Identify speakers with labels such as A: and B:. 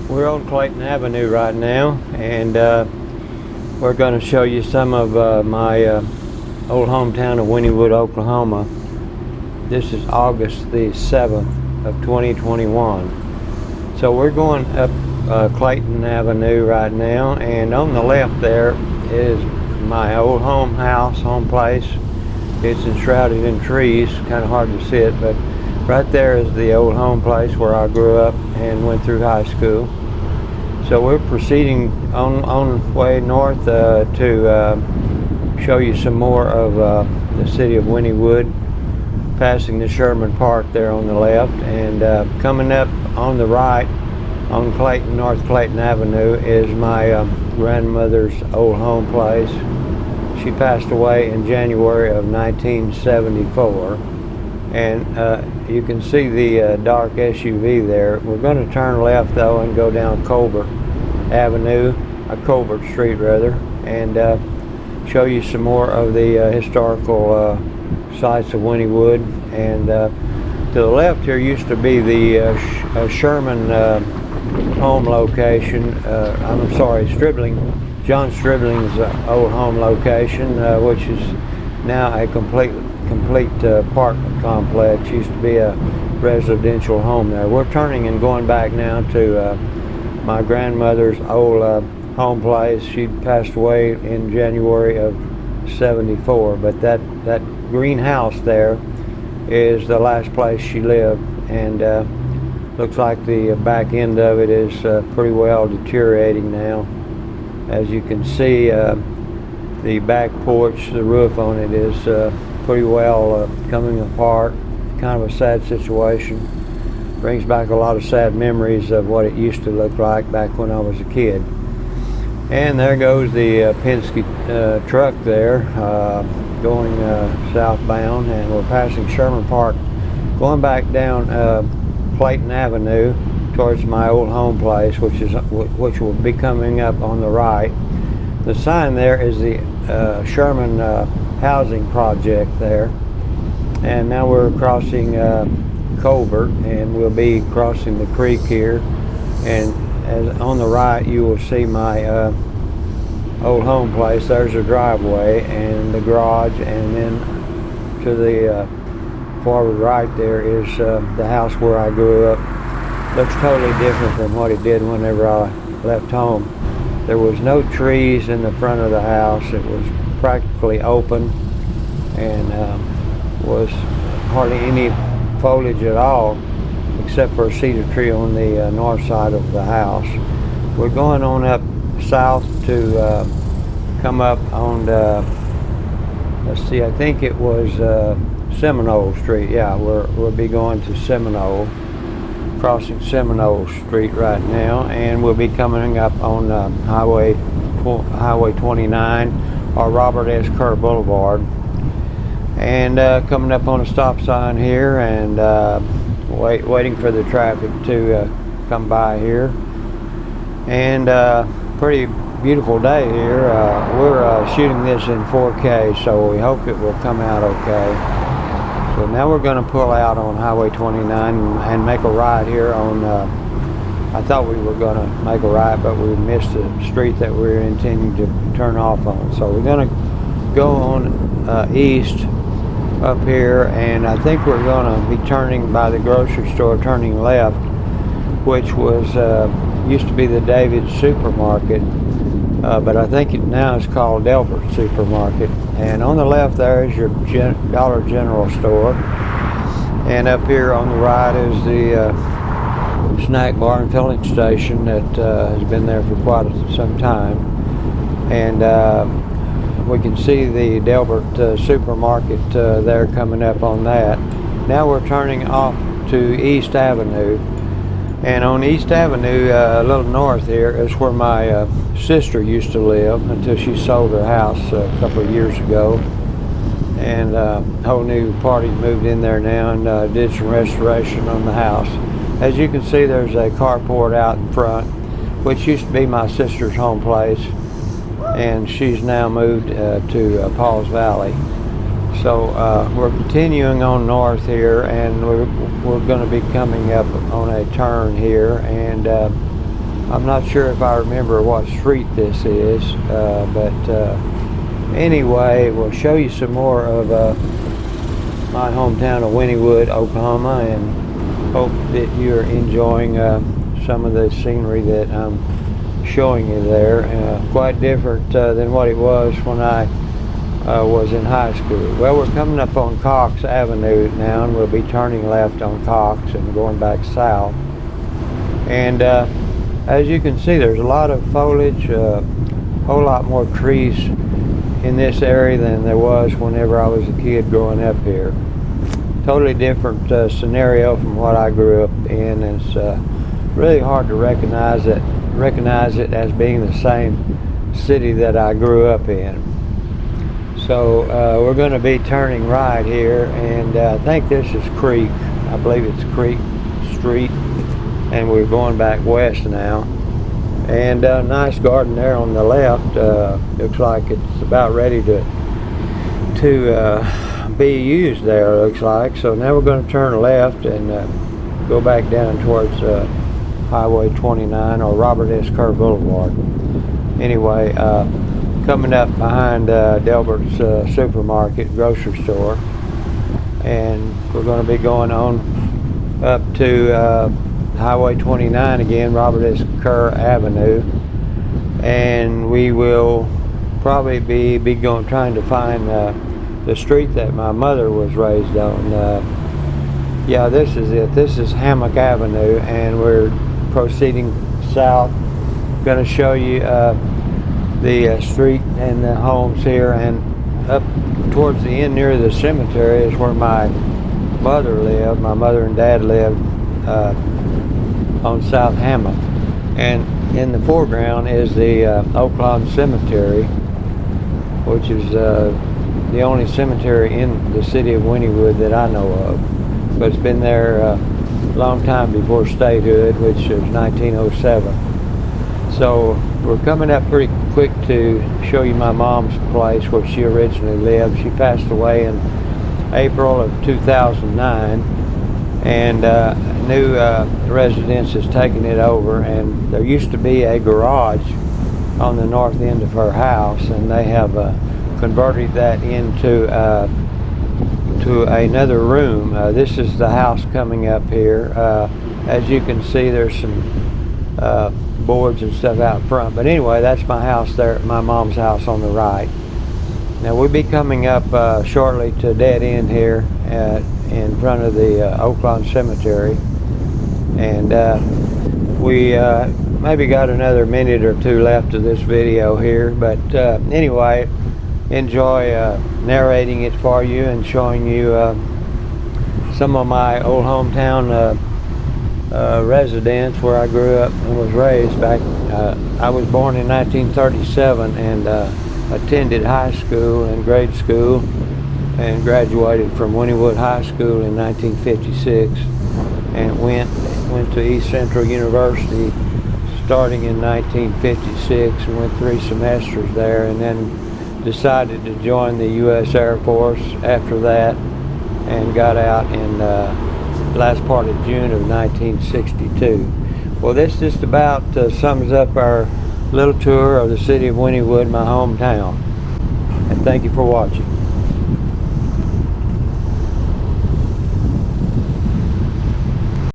A: We're on Clayton Avenue right now, and we're going to show you some of my old hometown of Wynnewood, Oklahoma. This is August the 7th of 2021. So we're going up Clayton Avenue right now, and on the left there is my old home place. It's enshrouded in trees, kind of hard to see it, but right there is the old home place where I grew up and went through high school. So we're proceeding on way north to show you some more of the city of Wynnewood, passing the Sherman Park there on the left, and coming up on the right on North Clayton Avenue is my grandmother's old home place. She passed away in January of 1974. And you can see the dark SUV there. We're going to turn left though and go down Colbert Street rather, and show you some more of the historical sites of Wynnewood. And to the left here used to be the Sherman home location. John Stribling's old home location, which is now a complete apartment complex. Used to be a residential home there. We're turning and going back now to my grandmother's old home place. She passed away in January of 74, but that green house there is the last place she lived, and looks like the back end of it is pretty well deteriorating now. As you can see, the back porch, the roof on it is pretty well coming apart. Kind of a sad situation. Brings back a lot of sad memories of what it used to look like back when I was a kid. And there goes the Penske truck there going southbound, and we're passing Sherman Park, going back down Clayton Avenue towards my old home place, which will be coming up on the right. The sign there is the Sherman housing project there. And now we're crossing Colbert, and we'll be crossing the creek here. And as on the right, you will see my old home place. There's a driveway and the garage, and then to the forward right there is the house where I grew up. Looks totally different than what it did whenever I left home. There was no trees in the front of the house. It was practically open, and was hardly any foliage at all except for a cedar tree on the north side of the house. We're going on up south to come up on let's see, I think it was Seminole Street. Yeah, we'll be going to Seminole, crossing Seminole Street right now, and we'll be coming up on Highway 29 or Robert S. Kerr Boulevard, and coming up on a stop sign here, and waiting for the traffic to come by here. And pretty beautiful day here. We're shooting this in 4K, so we hope it will come out okay. So now we're going to pull out on Highway 29 and make a right here on, I thought we were going to make a right, but we missed the street that we were intending to turn off on. So we're going to go on east up here, and I think we're going to be turning by the grocery store, turning left, which was used to be the David's Supermarket, but I think it now is called Delbert Supermarket. And on the left there is your Dollar General store, and up here on the right is the snack bar and filling station that has been there for quite some time. And we can see the Delbert Supermarket there coming up on that. Now we're turning off to East Avenue, and on East Avenue, a little north here, is where my sister used to live until she sold her house a couple of years ago. And a whole new party moved in there now and did some restoration on the house. As you can see, there's a carport out in front, which used to be my sister's home place, and she's now moved to Pauls Valley. So we're continuing on north here, and we're going to be coming up on a turn here, and I'm not sure if I remember what street this is, but anyway, we'll show you some more of my hometown of Wynnewood, Oklahoma, and hope that you're enjoying some of the scenery that I'm showing you there. Quite different than what it was when I was in high school. Well, we're coming up on Cox Avenue now, and we'll be turning left on Cox and going back south. And as you can see, there's a lot of foliage, a whole lot more trees in this area than there was whenever I was a kid growing up here. Totally different scenario from what I grew up in. It's really hard to recognize it as being the same city that I grew up in. So we're going to be turning right here, and I think this is Creek. I believe it's Creek Street, and we're going back west now. And nice garden there on the left. Looks like it's about ready to be used there, looks like. So now we're going to turn left and go back down towards Highway 29 or Robert S. Kerr Boulevard. Anyway, coming up behind Delbert's supermarket, grocery store, and we're going to be going on up to Highway 29 again, Robert S. Kerr Avenue, and we will probably be going trying to find the street that my mother was raised on. Yeah, this is it. This is Hammock Avenue, and we're proceeding south. Going to show you the street and the homes here, and up towards the end near the cemetery is where my mother lived. My mother and dad lived on South Hammock, and in the foreground is the Oaklawn Cemetery, which is the only cemetery in the city of Wynnewood that I know of, but it's been there a long time before statehood, which is 1907. So we're coming up pretty quick to show you my mom's place where she originally lived. She passed away in April of 2009, and new residence has taken it over, and there used to be a garage on the north end of her house, and they have converted that into to another room. This is the house coming up here. As you can see, there's some boards and stuff out front, but anyway, that's my house there, my mom's house on the right. Now we'll be coming up shortly to a dead end here in front of the Oaklawn Cemetery, and we maybe got another minute or two left of this video here, but anyway, enjoy narrating it for you and showing you some of my old hometown residence where I grew up and was raised back. I was born in 1937 and attended high school and grade school and graduated from Wynnewood High School in 1956, and went to East Central University starting in 1956 and went 3 semesters there, and then decided to join the U.S. Air Force after that, and got out in last part of June of 1962. Well, this just about sums up our little tour of the city of Wynnewood, my hometown, and thank you for watching.